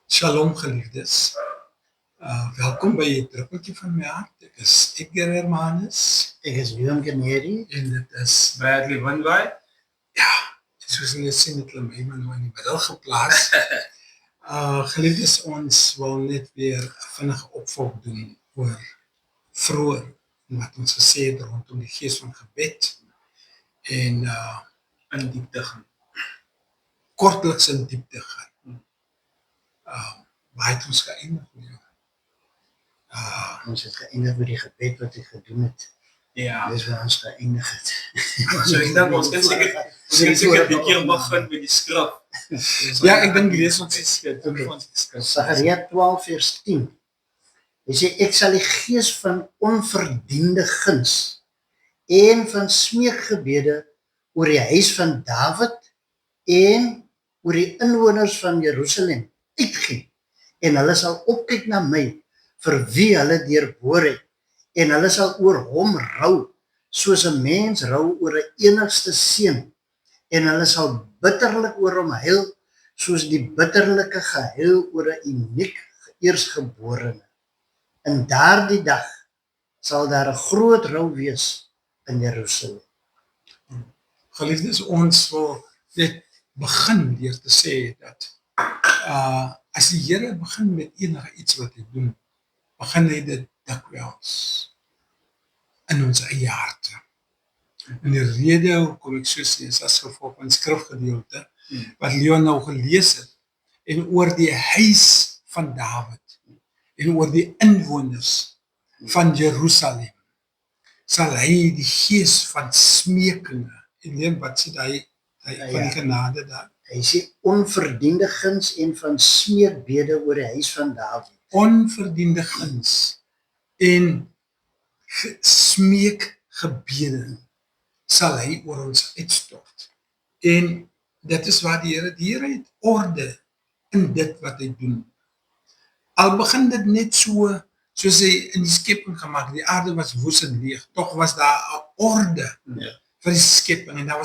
Shalom geliefdes. Welkom by die druppeltjie van my hart. Ek is Edgar Hermanus. Ek is Willem Generi. En dit is Bradley Winway. Ja, soos julle sien het hulle my maar nou in die middel geplaas. Geliefdes, ons wil net weer 'n vinnige opvolg doen oor vroeër wat ons gesê het rondom die gees van gebed en In diepte gaan. kortliks in diepte gaan. Waar het ons geëindig? Ons het geëindig met die gebed wat ek gedoen het. Ja. Dis waar ons geëindig het. So ek dink ons kan seker die keer begin met die skrif. Ja, ek dink lees ons iets. Sagaria 12 vers 10. Hy sê, ek sal die gees van onverdiende guns en van smeekgebede oor die huis van Dawid en oor die inwoners van Jerusalem uitgee. En hulle sal opkyk na my vir wie hulle deurboor het. En hulle sal oor hom rou, soos 'n mens rou oor 'n enigste seun. En hulle sal bitterlik oor hom huil, soos die bitterlike gehuil oor 'n uniek eersgeborene. In daardie dag sal daar 'n groot rou wees in Jerusalem. Geliefdes, ons wil net begin deur te sê dat as die Here begin met enige iets wat hy doen, begin hy dit dikwels in ons eie harte. En die rede hoekom ek so sê is as gevolg van skrifgedeelte wat Leon nou gelees het en oor die huis van Dawid en oor die inwoners van Jerusalem sal hy die gees van smeekinge en neem wat sê hy van die genade daar. Hy sê onverdiende guns en van smeekbede oor die huis van Dawid. Onverdiende guns en smeekgebede sal hy oor ons uitstort. En dit is waar die Here het orde in dit wat hy doen. Al begin dit net so, soos hy in die skepping gemaak, die aarde was woes en leeg, tog was daar 'n orde vir die skepping, en daar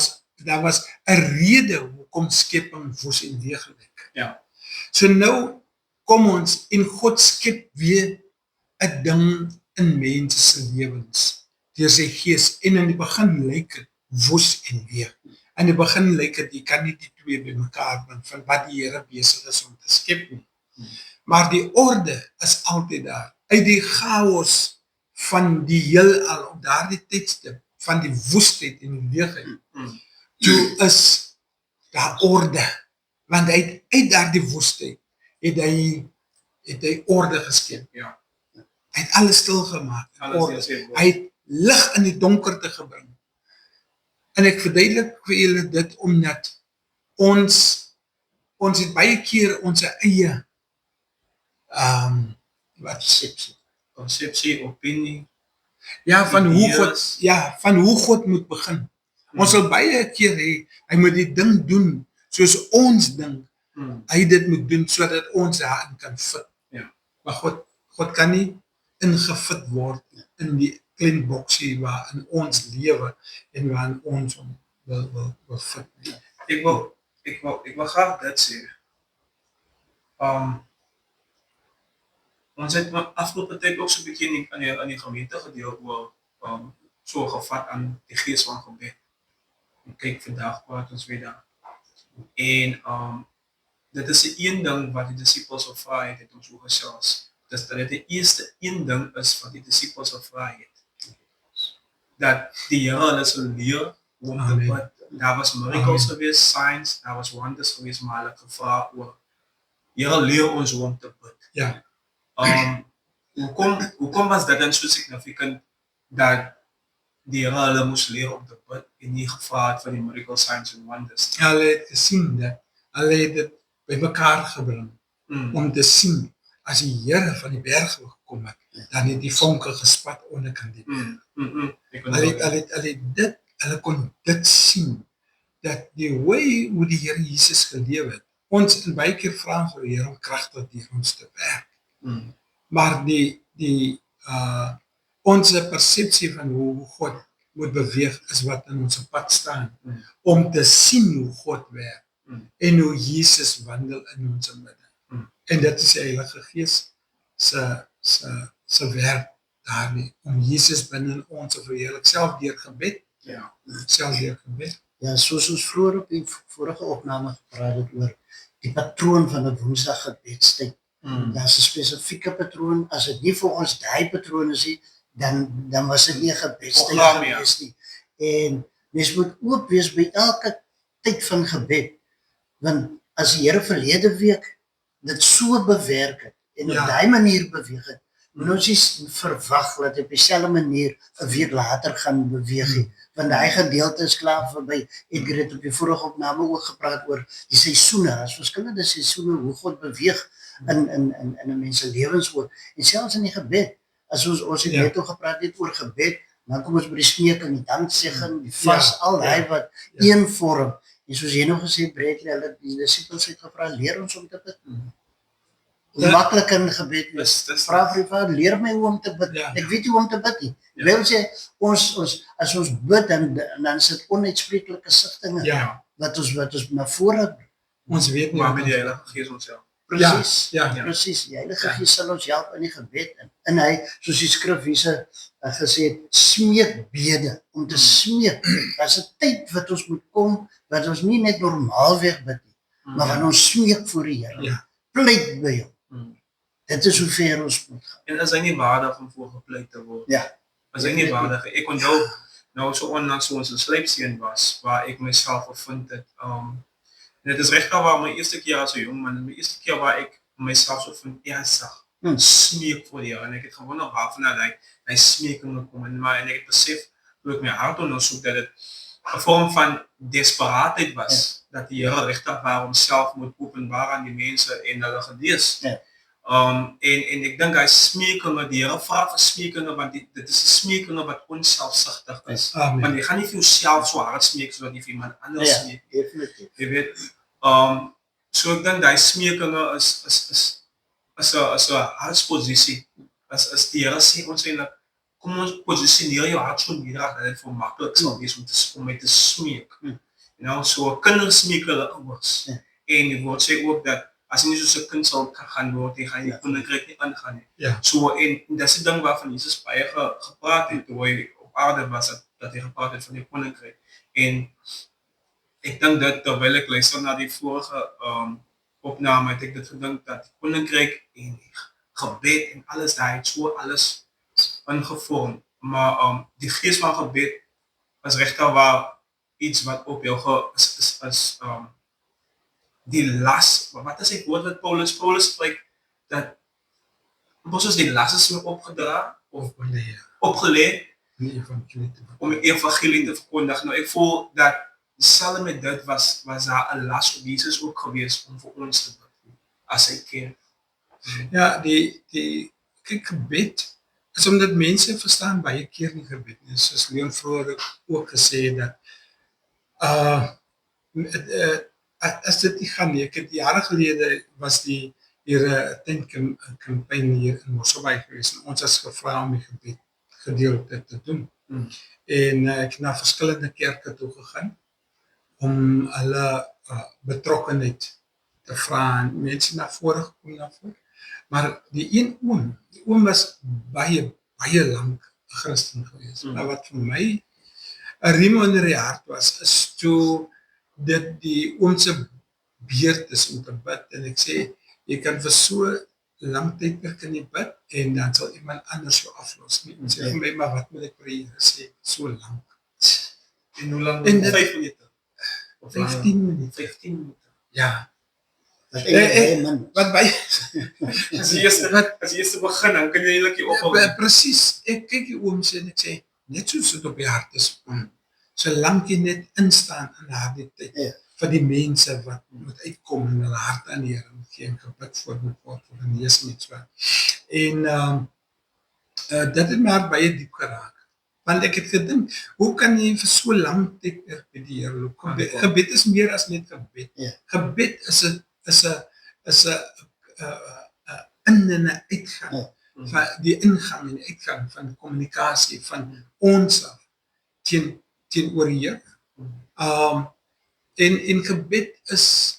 was 'n rede hoekom skepping woes en leeg lyk. Ja. So nou kom ons en God skep weer 'n ding in mense se lewens deur sy gees, en in die begin lyk dit woes en leeg. In die begin lyk dit, jy kan nie die twee bymekaar bring van wat die Here besig is om te skep nie. Maar die orde is altyd daar. Uit die chaos van die heelal op daardie tydstip van die woestheid en die leegheid, toe is daar orde. Want hy het uit daardie woestheid het hy orde geskep. Ja. Hy het alles stilgemaak. Alles Hy het lig in die donkerte gebring. En ek verduidelik vir julle dit omdat ons het baie keer ons eie Konsepsie, opinie. Ja, van idees. hoe God moet begin. Ons sal baie keer hê, hy moet die ding doen soos ons dink hy dit moet doen sodat ons daarin kan fit. Ja. Maar God kan nie ingefit word in die klein boksie waarin ons lewe en waarin ons wil fit. Ek wil graag dit sê. Ons het afgelope tyd ook so 'n bietjie aan die gemeente gedeel oor so gevat aan die gees van gebed. En kyk vandag praat ons weer daar. En dit is die een ding wat die disippels of vra het ons ook gesels. Dis dat dit die eerste een ding is wat die disippels of vra het. Dat die Here hulle sal leer hoe om te bid. Daar was miracles geweest, signs, daar was wonders geweest, maar hulle gevra oor Here leer ons hoe om te bid. Ja. Hoekom was dit dan so significant dat die Here hulle moes leer om te bid en nie gevra het van die miracle signs and wonders? Hulle het gesien dat hulle het dit by mekaar gebring om te sien as die Here van die berg gekom het, dan het die vonke gespat onderkant die berg. Hulle kon dit sien dat die way hoe die Here Jesus geleef het. Ons in baie keer vra vir die Here om kragtig deur ons te werk. Maar onze persepsie van hoe God moet beweeg is wat in ons pad staan. Om te sien hoe God werk en hoe Jesus wandel in ons midde. En dit is die Heilige Gees se werk daarmee, om Jesus binne in ons te verheerlik, self deur gebed, Ja. self deur gebed. Ja, soos ons vroeër op die vorige opname gepraat het oor die patroon van 'n Woensdag gebedstyd. Daar's 'n spesifieke patroon. As dit nie volgens daai patroon is nie, dan was dit nie 'n gebedstyd Programme, ja. gewees nie. En mens moet oop wees by elke tyd van gebed. Want as die Here verlede week dit so bewerk het en op Ja. daai manier beweeg het, moet ons nie verwag dat op dieselfde manier 'n week later gaan beweeg nie. Want daai gedeelte is klaar verby. Edgar het op die vorige opname ook gepraat oor die seisoene. Daar's verskillende seisoene hoe God beweeg in 'n mens se lewens ook. En selfs in die gebed. As ons het Ja. net ook gepraat het oor gebed, dan kom ons by die smeking, die danksegging, die vas, Ja. al daai wat Ja. een vorm. En soos jy nog gesê het, Bradley, hulle die disippels het gevra, leer ons om te bid. Hoe Ja. maklik in gebed wees. Dis Vra vir die Vader, leer my hoe om te bid. Ja. Ek weet nie hoe om te bid nie. Ja. Wil sê as ons bid dan sit onuitspreeklike sigtinge Ja, wat ons na vore ons weet nie maar wat met die ons- Heilige Gees onsself. presies. Ja, ja. Presies. Die Heilige Ja. Gees sal ons help in die gebed en hy soos die skrif hierse gesê het, smeekbede om te smeek. Daar's 'n tyd wat ons moet kom wat ons nie net normaalweg bid nie, maar wanneer ons smeek voor die Here. Ja. Pleit by hom. Mm. Dit is hoe ver ons moet gaan. En is hy nie waardig om voorgepleit te word? Ja. Is hy nie waardig? Ek onthou nou so onlangs toe ons in Slypsteen was, waar ek myself gevind het. En dit is regtig waar my eerste keer as 'n jong man, my eerste keer waar ek myself so vind ernstig smeek voor die Here, en ek het gewonder waarvan hy smeekinge kom, en ek het besef toe ek my hart ondersoek dat dit 'n vorm van desperaatheid was, dat die Here regtig waar homself moet openbaar aan die mense en hulle genees. Ja. En ek dink hy smeekinge, die Here vra vir smeekinge, want dit is 'n smeekinge wat onselfsugtig is. Amen. Want jy gaan nie vir jouself so hard smeek sodat jy vir iemand anders Ja, smeek. definitief. Jy weet, so ek dink daai smeekinge is 'n hartsposisie. Is die Here sê ons eintlik, kom ons posisioneer jou hart so nederig dat dit vir maklik sal wees om my te smeek. You know, so kinders smeek hulle ouers. Ja. En die woord sê ook dat as jy nie soos 'n kind sal gaan word, jy gaan die koninkryk nie ingaan nie. Ja. So en dis 'n ding waarvan Jesus baie gepraat het toe hy op aarde was, dat hy gepraat het van die koninkryk. En ek dink dat terwyl ek luister na die vorige opname, het ek dit gedink dat die koninkryk en die gebed en alles daai het so alles ingevorm. Maar die gees van gebed is regtig waar iets wat op jou is die las, wat is die woord wat Paulus spreek, dat soos die las is me opgedra of opgelê Nie evangelie te bid. om die evangelie te verkondig. Nou ek voel dat dieselfde met dit was daar 'n las op Jesus ook gewees om vir ons te bid as hy ken. Ja, die kyk, gebed is omdat mense verstaan baie keer nie gebed nie. Soos Leon vroeër ook gesê het dat as dit nie gaan nie, ek het jare gelede was die tentkampanje hier in Mosselbaai gewees en ons is gevra om die gebed gedeelte te doen. En ek het na verskillende kerke toe gegaan om hulle betrokkenheid te vra en mense na vore gekom daarvoor. Maar die oom was baie lank 'n Christen gewees. Maar wat vir my 'n riem onder die hart was, is toe dit die oom se beurt is om te bid. En ek sê, jy kan vir so lang tydperk in die bid en dan sal iemand anders jou aflos nie. En sê vir my, maar wat moet ek vir die Here sê, so lank? En hoe lang? En dit- 5 minute. Of 15 minute. 15 minute. Ja. Dat baie min. Wat baie As jy eers begin, dan kan jy eintlik nie ophou. presies. Ek kyk die oom sê en ek sê, net soos dit op die hart is, solank jy net instaan in daardie tyd, Ja. vir die mense wat moet uitkom en hulle hart aan die Here moet gee en gebid voor moet word vir genesing en so. En dit het my hart baie diep geraak. Want ek het gedink, hoe kan jy vir so lang tyd by die Here loop? Gebed is meer as net gebed. Ja. Gebed is 'n in en 'n uitgang. Ja. Van die ingang en die uitgang van kommunikasie van ons af teenoor die Here. En gebed is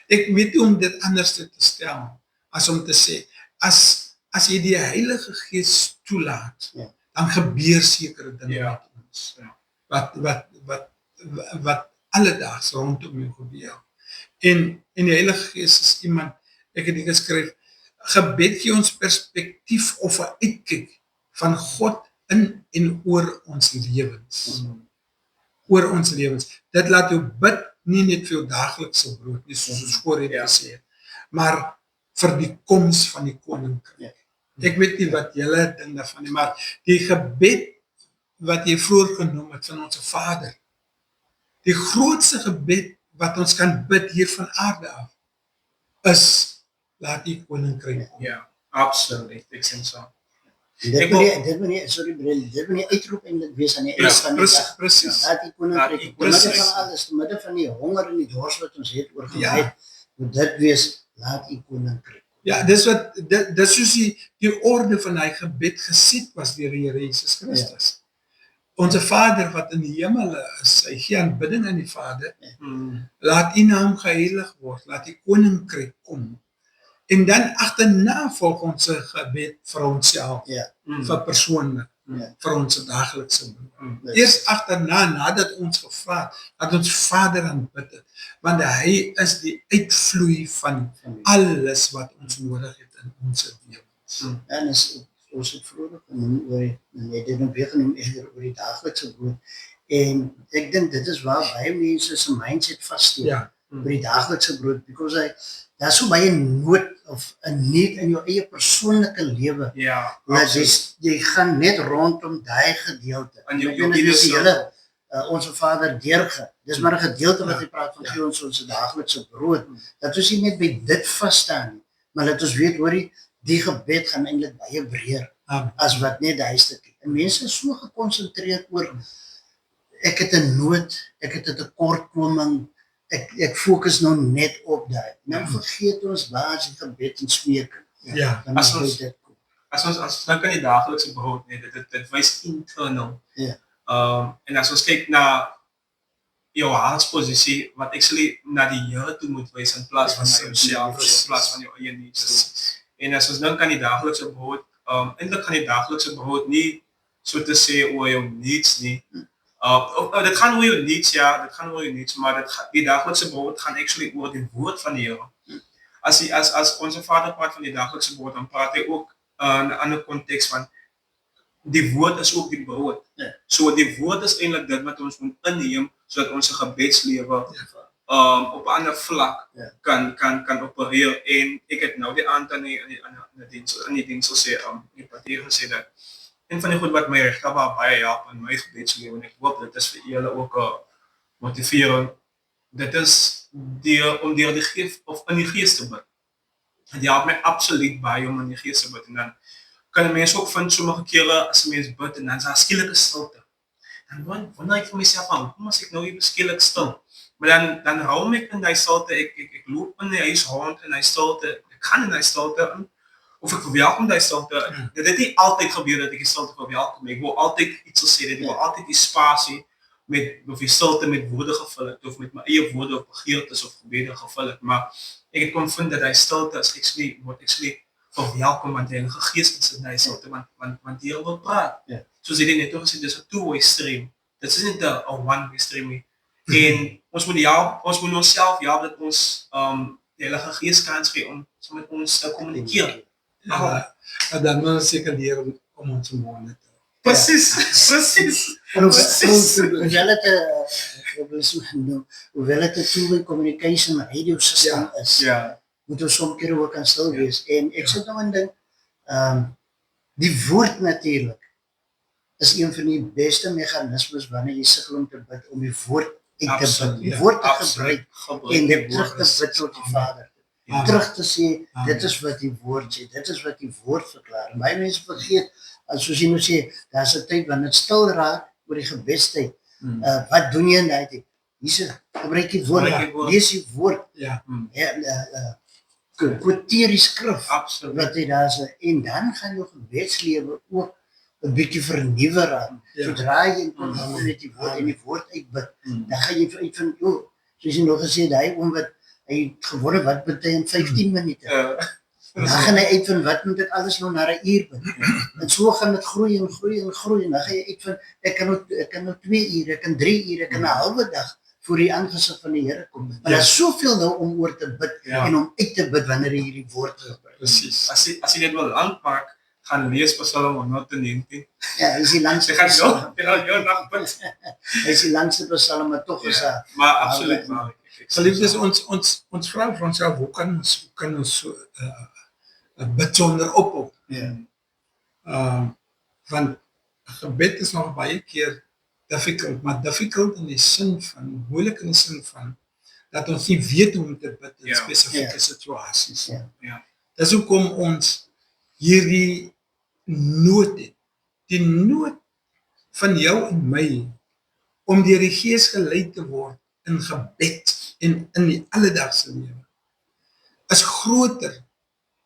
Ek weet nie om dit anders te stel, as om te sê, as jy die Heilige Gees toelaat, Ja. dan gebeur sekere dinge Ja. met ons, wat alledaags rondom jou gebeur. En die Heilige Gees is iemand, ek het dit geskryf, gebed gee ons perspektief of 'n uitkyk van God in en oor ons lewens. Oor ons lewens. Dit laat jou bid nie net vir jou daaglikse brood nie, soos ons voorheen gesê het, maar vir die koms van die koninkryk. Ek weet nie wat julle dink daarvan nie, maar die gebed wat jy vroeër genoem het van ons Vader, die grootste gebed wat ons kan bid hier van aarde af, is laat die koninkryk kom. Ja, absoluut. Ek sien so. Dit moet nie, sorry Brent, dit moet nie uitroep eintlik wees aan die einde van die dag. Presies. Laat die koninkryk, Laat te midde van alles, te midde van die honger en die dors wat ons het oorgeleid, moet dit wees, laat die koninkryk. Ja, dis soos die orde van hy gebed geset was deur die Here Jesus Christus. Onze Vader wat in die hemel is, hy gee aanbidding aan die Vader, laat u naam geheilig word, laat die koninkryk kom. En dan agterna volg ons gebed vir onsself, vir persoonlik, vir ons daaglikse brood. Eers agterna, nadat ons gevra het, dat ons Vader aanbid het, want hy is die uitvloei van alles wat ons nodig het in ons lewens. En ons het vroeger genoem oor, net dit nog weer genoem oor die daaglikse brood, en ek dink dit is waar baie mense se mindset vassteek, oor die daaglikse brood, because daar is so baie nood of 'n need in jou eie persoonlike lewe. Dat jy gaan net rondom daai gedeelte. En jou Dit is die hele onze Vader deurge. Dis maar 'n gedeelte wat hy praat van gee ons daaglikse brood. Dat ons nie net by dit vas staan nie, maar dat ons weet hoor die gebed gaan eintlik baie breër as wat net daai stukkie. En mense is so gekonsentreer oor ek het 'n nood, ek het 'n tekortkoming, ek fokus nou net op daai. Nou vergeet ons waar is die gebed en smeeking. Ja. As ons dink aan die daaglikse brood, dit wys internal. En as ons kyk na jou hartsposisie, wat actually na die Here toe moet wys in plaas van na jouself, in plaas van jou eie needs. En as ons dink aan die daaglikse brood, eintlik gaan die daaglikse brood nie so te sê oor jou needs nie. Dit gaan oor jou needs, dit gaan oor jou needs, maar die daaglikse brood gaan actually oor die woord van die Here. As onze Vader praat van die daaglikse brood, dan praat hy ook in 'n ander konteks van die woord is ook die brood. So die woord is eintlik dit wat ons moet inneem sodat ons gebedslewe op 'n ander vlak kan opereer. En ek het nou die aand aan die diens gesê, wat hier gesê dat een van die goed wat my regtig baie help in my gebedslewe, en ek hoop dit is vir julle ook 'n motivering, dit is om deur die gees of in die gees te bid. Dit help my absoluut baie om in die gees te bid, en dan kan 'n mens ook vind sommige kere as 'n mens bid en dan is daar skielike stilte. Dan wonder ek vir myself van, hoekom as ek nou hier skielik stil? Maar dan hou ek in die stilte, ek loop in die huis rond in die stilte, ek gaan in die stilte in, of ek verwelkom die stilte. Dit het nie altyd gebeur dat ek die stilte verwelkom. Ek wil altyd iets gesê, ek wil altyd die spasie of die stilte met woorde gevul het, of met my eie woorde of begeertes of gebede gevul het. Maar ek het kon vind dat die stilte is actually verwelkom, want die Heilige Gees is in die stilte, want die Here wil praat. Soos hy net gesê, dis 'n two-way stream. Dit is nie 'n one-way stream nie. En ons moet onsself dat ons die Heilige Gees kans gee om so met ons te kommunikeer. Dan moet ons seker leer om ons monde te Precies. Hoewel het 'n two-way communication radio system is, moet ons soms keer ook aan stil wees. En ek sit nou aan dink, die woord natuurlik is een van die beste meganismes wanneer jy sukkel om te bid, om die woord uit te bid, die woord te gebruik en dit terug te bid tot die Vader. Terug te sê, dit is wat die woord sê, dit is wat die woord verklaar. Baie mense vergeet, soos jy nou sê, daar is 'n tyd wanneer dit stil raak oor die gebedstyd. Wat doen jy in daai tyd? Hier gebruik die woord, lees die woord. Quoteer die skrif wat jy daar sê, en dan gaan jou gebedslewe ook 'n bietjie vernuwe raak. Sodra jy in kontak met die woord en die woord uitbid, dan gaan jy uit van, soos jy nog gesê, daai wat Hy het gewonder wat moet hy in 15 minute. Dan Dus, gaan hy uitvind wat moet dit alles nou na 'n uur bring. En so gaan dit groei en groei en groei en dan gaan jy uitvind ek kan nou 2 ure, ek kan 3 ure, ek kan 'n halwe dag voor die aangesig van die Here kom. Maar daar is soveel nou om oor te bid en om uit te bid wanneer jy hierdie woord gebruik. Precies. As jy dit wil aanpak, gaan lees Psalm 119. Ja, hy is die langste Jy gaan psalm. jou nag bid. Hy is die langste psalm, maar tog is daar. Maar absoluut waar. Geliefdes, ons vra vir onsself, hoe kan ons so bid sonder ophou? Want gebed is nog baie keer difficult, maar difficult in die sin van, moeilik in die sin van, dat ons nie weet hoe om te bid in spesifieke situasies. Dis hoekom ons hierdie nood het, die nood van jou en my, om deur die Gees gelei te word in gebed en in die alledaagse lewe, is groter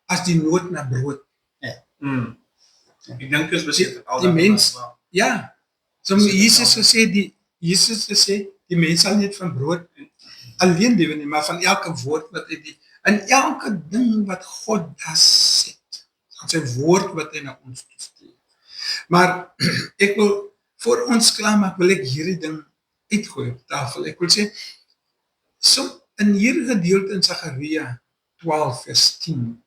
as die nood na brood. Ek dink is besef Die mens, ja, so Jesus gesê, die mens sal nie van brood alleen lewe nie, maar van elke woord wat hy die, en elke ding wat God daar sê, van sy woord wat hy na ons toestuur. Maar ek wil, voor ons klaar maak, wil ek hierdie ding uitgooi op tafel. Ek wil sê, in hierdie gedeelte in Sagaria 12 vers 10,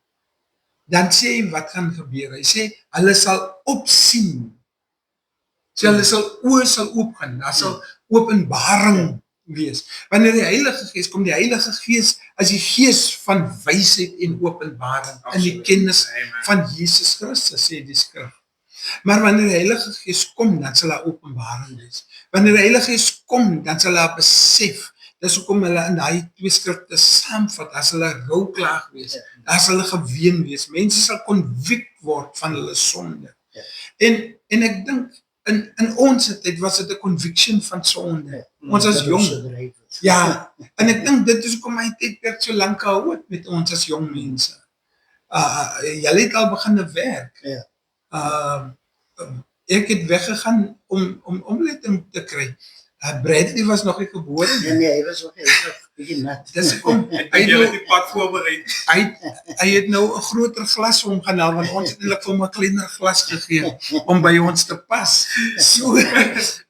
dan sê hy wat gaan gebeur. Hy sê, hulle sal opsien. So hulle oë sal oopgaan. Daar sal openbaring wees. Wanneer die Heilige Gees kom, die Heilige Gees is die Gees van wysheid en openbaring in die kennis van Jesus Christus, sê die skrif. Maar wanneer die Heilige Gees kom, dan sal daar openbaring wees. Wanneer die Heilige Gees kom, dan sal daar besef. Dis hoekom hulle in die 2 skrifte saamvat, daar sal 'n rouklaag wees, daar sal 'n geween wees, mense sal convict word van hulle sonde. En ek dink, in ons tyd was dit 'n conviction van sonde. Ons as jong. Ja, en ek dink dit is hoekom hy tydperk so lank gehou het met ons as jong mense. Julle het al begin werk. Ek het weggegaan om omleiding te kry. Bradley was nog nie gebore nie. Nee, hy was nog bietjie nat. Dis hoekom Hy het die pad voorberei. Hy het nou 'n groter glas vir hom gaan haal, want ons het eintlik vir hom 'n kleiner glas gegee om by ons te pas. So,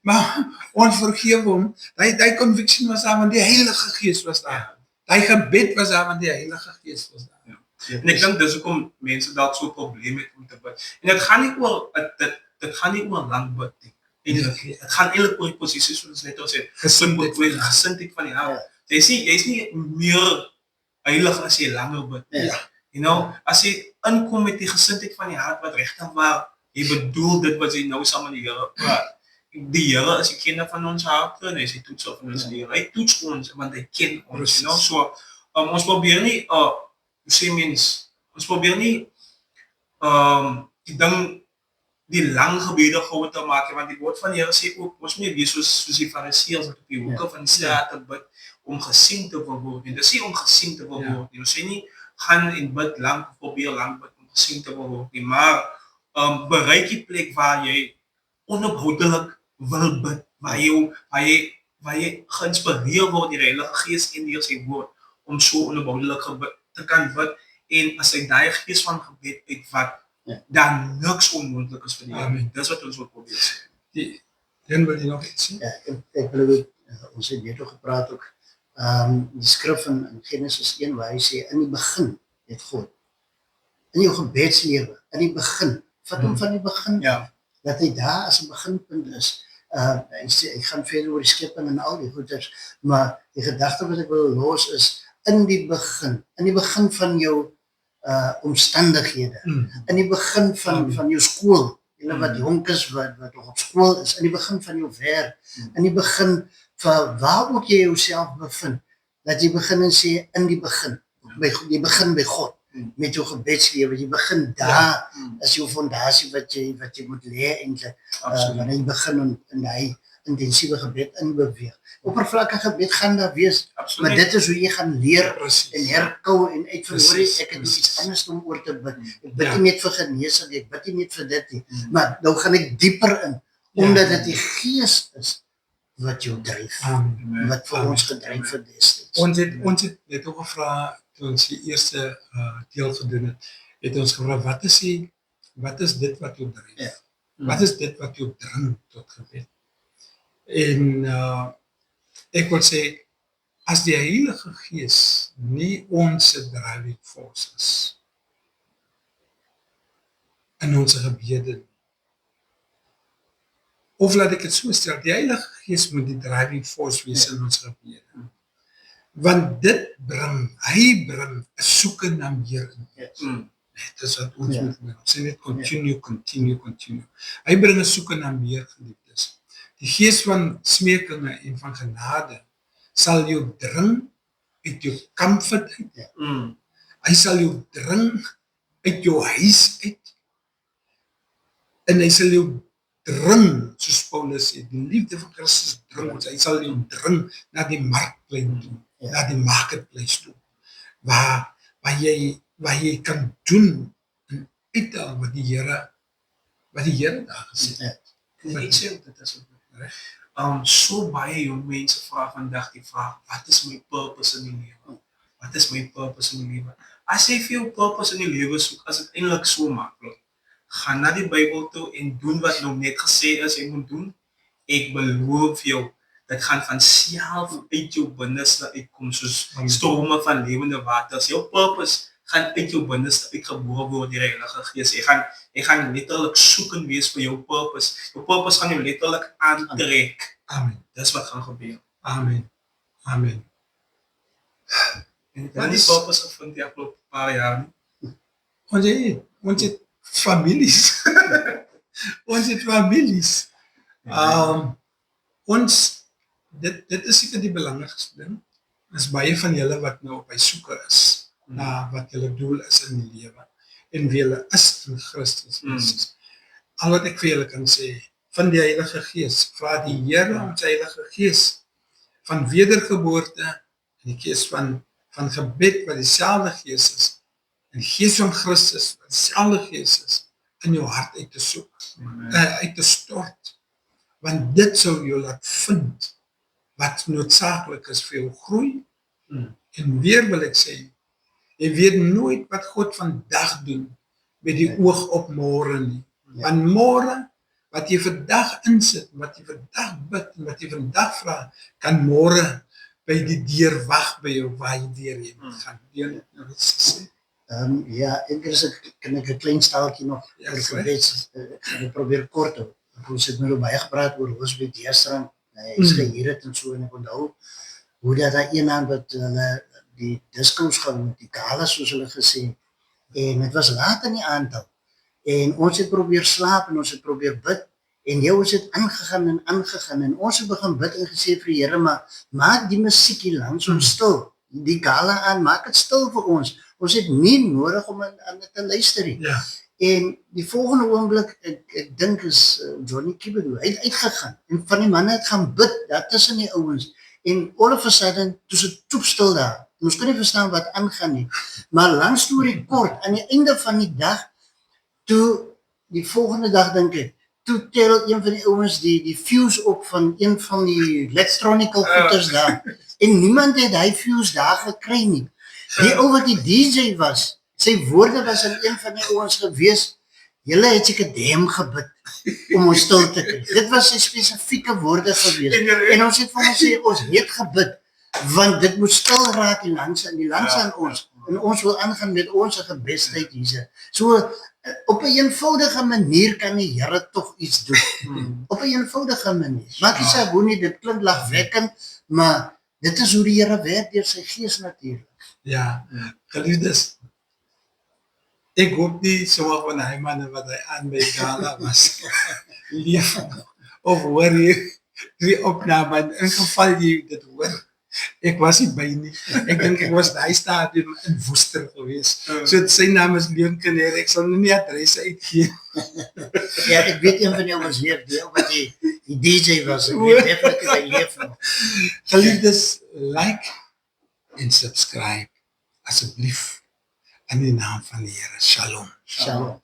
maar ons vergewe hom. Daai conviction was daar, want die Heilige Gees was daar. Daai gebed was daar, want die Heilige Gees was daar. En ek dink dis hoekom mense dalk so 'n probleem het om te bid. En dit gaan nie oor dit gaan nie oor lang bid nie. Het gaan eintlik oor die posisie, soos ons net al sê, gesindheid van die hart. Jy is nie meer heilig as jy langer bid. You know, as jy inkom met die gesindheid van die hart wat regtig waar jy bedoel dit wat jy nou saam met die Here praat. Die Here is die kenner van ons harte en hy is die toetser van ons lewe. Hy toets ons want hy ken ons. You know, so ons probeer nie ons probeer nie die ding die lang gebede groot te maak, want die woord van die Here sê ook, ons moet nie wees soos die Fariseërs wat op die hoeke van die strate bid, om gesien te word. En dis nie om gesien te word. Ons sê nie, gaan en bid lang, of probeer lang bid, om gesien te word nie, maar bereik die plek waar jy onophoudelik wil bid, waar jy geïnspireer word deur die Heilige Gees en deur sy woord, om so onophoudelik te kan bid, en as hy daai gees van gebed uitvat, dan niks onmoontlik is vir die Here. Dis wat ons wil probeer sê. Dan wil jy nog iets sê? Ja, ek wil ons het net gepraat ook, die skrif in Genesis 1 waar hy sê, in die begin het God, in jou gebedslewe, in die begin, vat hom van die begin, dat hy daar as 'n beginpunt is. Hy sê, ek gaan verder oor die skepping en al die goeders, maar die gedagte wat ek wil los is, in die begin van jou omstandighede, in die begin van jou skool, julle wat jonk is, wat nog op skool is, in die begin van jou werk, in die begin van waar ook jy jouself bevind, dat jy begin en sê, in die begin, jy begin by God, met jou gebedslewe, jy begin daar, is jou fondasie wat jy moet leer eintlik, wanneer jy begin in die intensiewe gebed inbeweeg. Oppervlakkige gebed gaan daar wees, maar dit is hoe jy gaan leer en herkou en uitverhoor, ek het iets anders om oor te bid. Ek bid nie net vir genesing, ek bid nie net vir dit nie, maar nou gaan ek dieper in, omdat dit die Gees is wat jou dryf, Amen. wat vir ons gedryf het destyds. Ons het net ook gevra, toe ons die eerste deel gedoen het ons gevra, wat is dit wat jou dryf? Ja. Wat is dit wat jou dring tot gebed? En ek wil sê, as die Heilige Gees nie ons driving force is in ons gebede nie, of laat ek het so stel, die Heilige Gees moet die driving force wees in ons gebede. Want hy bring 'n soeke na meer in. Dit is wat ons moet doen. Ons sê net continue. Hy bring 'n soeke na meer, geliefdes. Die gees van smekinge en van genade sal jou dring uit jou comfort uit. Hy sal jou dring uit jou huis uit. En hy sal jou dring, soos Paulus sê, die liefde van Christus dring ons. Hy sal jou dring na die markplein toe, na die marketplace toe, waar jy kan doen en uithaal wat die Here daar gesê het. Ek sê ook dit is ook so baie jong mense vra vandag die vraag, wat is my purpose in die lewe? Wat is my purpose in die lewe? As jy vir jou purpose in die lewe soek, as dit eintlik so maklik, gaan na die Bybel toe en doen wat nou net gesê is, jy moet doen. Ek beloof jou, dit gaan van self uit jou binneste uitkom, soos strome van lewende waters. Jou purpose gaan uit jou binneste uitgebore word deur die Heilige Gees. Jy gaan letterlik soekend wees vir jou purpose. Jou purpose gaan jou letterlik aantrek. Amen. Dis wat gaan gebeur. Amen. En ek het die purpose gevind die afgelope paar jaar nie. Ons het families. Ons het families. Dit is seker die belangrikste ding. Is baie van julle wat nou op hy soeke is, na wat julle doel is in die lewe, en wie julle is in Christus Jesus. Al wat ek vir julle kan sê, van die Heilige Gees, vra die Here om sy Heilige Gees, van wedergeboorte, en die Gees van gebed, wat dieselfde Gees is, en die Gees van Christus, wat dieselfde Gees is, in jou hart uit te soek, uit te stort, want dit sou jou laat vind, wat noodsaaklik is vir jou groei, en weer wil ek sê, jy weet nooit wat God vandag doen, met die oog op môre nie, want môre, wat jy vandag insit, wat jy vandag bid, en wat jy vandag vra, kan môre by die deur wag by jou, waar jy deur jy moet gaan. Ek kan ek 'n klein staaltjie nog oor gebed, ek gaan dit probeer kort hou. Ons het nou baie gepraat oor Hospitaal Deerstrand, hy is gehuur het en so, en ek onthou, hoe dat daar eenaan wat hulle die diskos gaan met die gala, soos hulle gesê, en het was laat in die aand al, en ons het probeer slaap, en ons het probeer bid, en ons het aangegaan, en ons het begin bid en gesê vir die Here, maar maak die musiekie langs ons stil, die gala aan, maak het stil vir ons het nie nodig om aan dit te luister nie. Ja. En die volgende oomblik, ek dink is Johnny Kibedo, hy het uitgegaan, en van die manne het gaan bid, daar tussen die ouens, en all of a sudden, toe is het toepstil daar, en ons kan nie verstaan wat aangaan nie, maar lang storie kort, aan die einde van die dag, toe, die volgende dag dink ek, toe tel een van die ouens die fuse op van een van die electronical goeders daar, en niemand het hy fuse daar gekry nie. Die ou wat die DJ was, sy woorde was in een van die ouens gewees, julle het seker dem gebid om ons stil te kry. Dit was sy spesifieke woorde gewees. En ons het van ons sê, ons het gebid, want dit moet stil raak die langs aan ons. En ons wil aangaan met ons gebedstyd hier. So, op 'n eenvoudige manier kan die Here tog iets doen. Op 'n eenvoudige manier. Maak nie saak hoe nie, dit klink lagwekkend, maar dit is hoe die Here werk deur sy Gees natuurlik. Ja, geliefdes, ek hoop nie sommige van die manne wat hy aan by gala was, leef, of hoor jy die opname, in geval jy dit hoor, ek was nie by nie, ek dink ek was die stadium in Woester gewees, so sy naam is Leon Kinner, ek sal nie adresse uitgee. Ja, ek weet een van jou was leef, wat die DJ was, ek weet definitief hy leef nog. Geliefdes, like en subscribe, asseblief, in die naam van die Here. Shalom. Shalom.